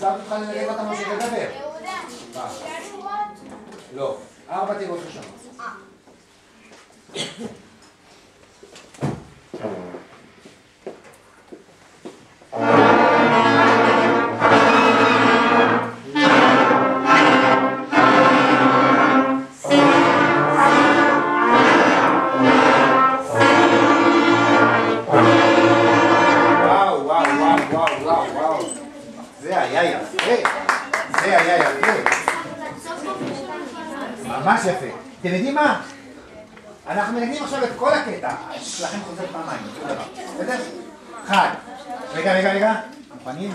עכשיו תוכל לנגן אותם או שתדבר. לא, 4 תיבות ראשונות. ממש יפה. אתם יודעים מה? אנחנו מנגנים עכשיו את כל הקטע. שלכם חוזר פעמיים. בסדר? 1. רגע. מוכנים?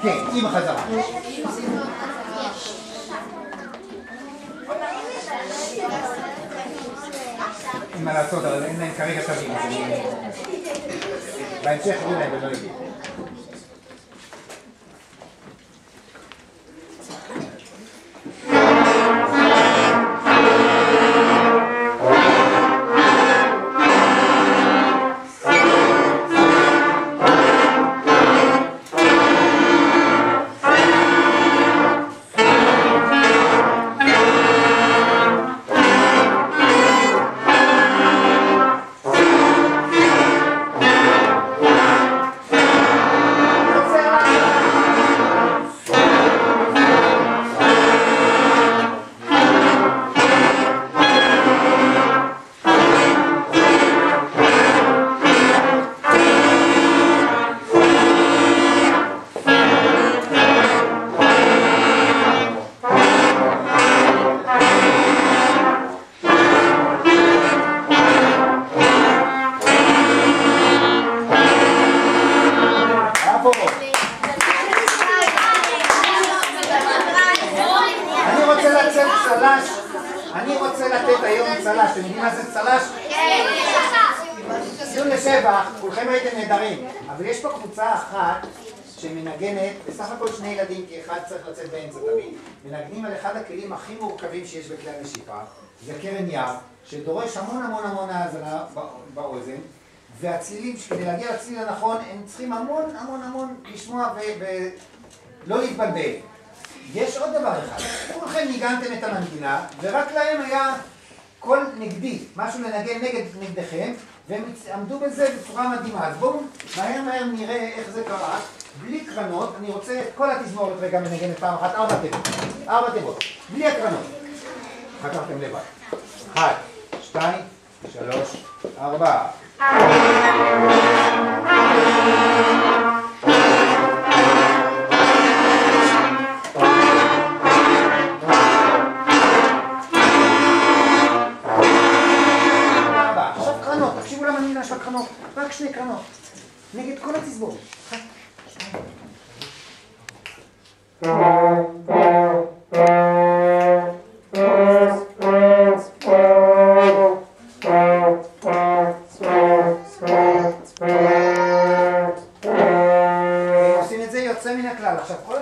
כן, עם החזרה. אין מה לעשות, אבל אין להם כרגע תבין. בהמשך יהיו להם ולא יגיעו. אני רוצה לתת היום צל"ש, אתם יודעים מה זה צל"ש? כן! ציון לשבח, כולכם הייתם נהדרים, אבל יש פה קבוצה אחת שמנגנת, בסך הכל 2 ילדים, כי אחד צריך לצאת באמצע תמיד, מנגנים על אחד הכלים הכי מורכבים שיש בכלי הנשיפה, זה קרן יער, שדורש המון האזנה באוזן, והצלילים, כדי להגיע לצליל הנכון, הם צריכים המון לשמוע ולא להתבלבל. יש עוד דבר אחד, כולכם ניגנתם את המנגינה, ורק להם היה קול נגדי, משהו לנגן נגדכם, והם עמדו בזה בצורה מדהימה. אז בואו מהר נראה איך זה קרה, בלי קרנות. אני רוצה את כל התזמורת רגע מנגנת פעם אחת, 4 תיבות, בלי הקרנות. חכמתם לבד. 1, 2, 3, 4. רק 2 קרנות, נגד כל התזמורת. 1, 2. עושים את זה יוצא מן הכלל. עכשיו כל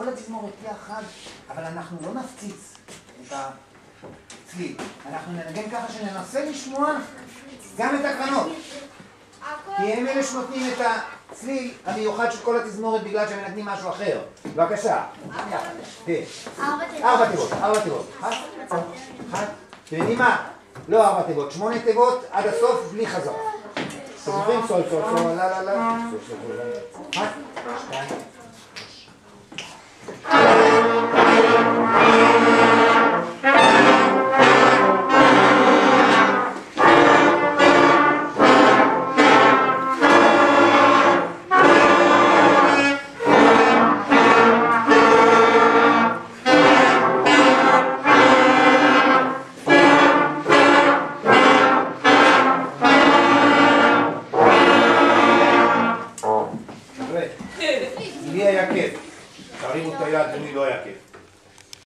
התזמורת יחד, אבל אנחנו לא נפציץ את הצליל. אנחנו ננגן ככה שננסה לשמוע גם את הקרנות, כי הם אלה שנותנים את הצליל המיוחד של כל התזמורת בגלל שהם מנגנים משהו אחר. בבקשה. 4 תיבות. 1. אתם יודעים מה? לא 4 תיבות, 8 תיבות עד הסוף בלי חזרה. אתם זוכרים? סול, לה. 1, 2, 3.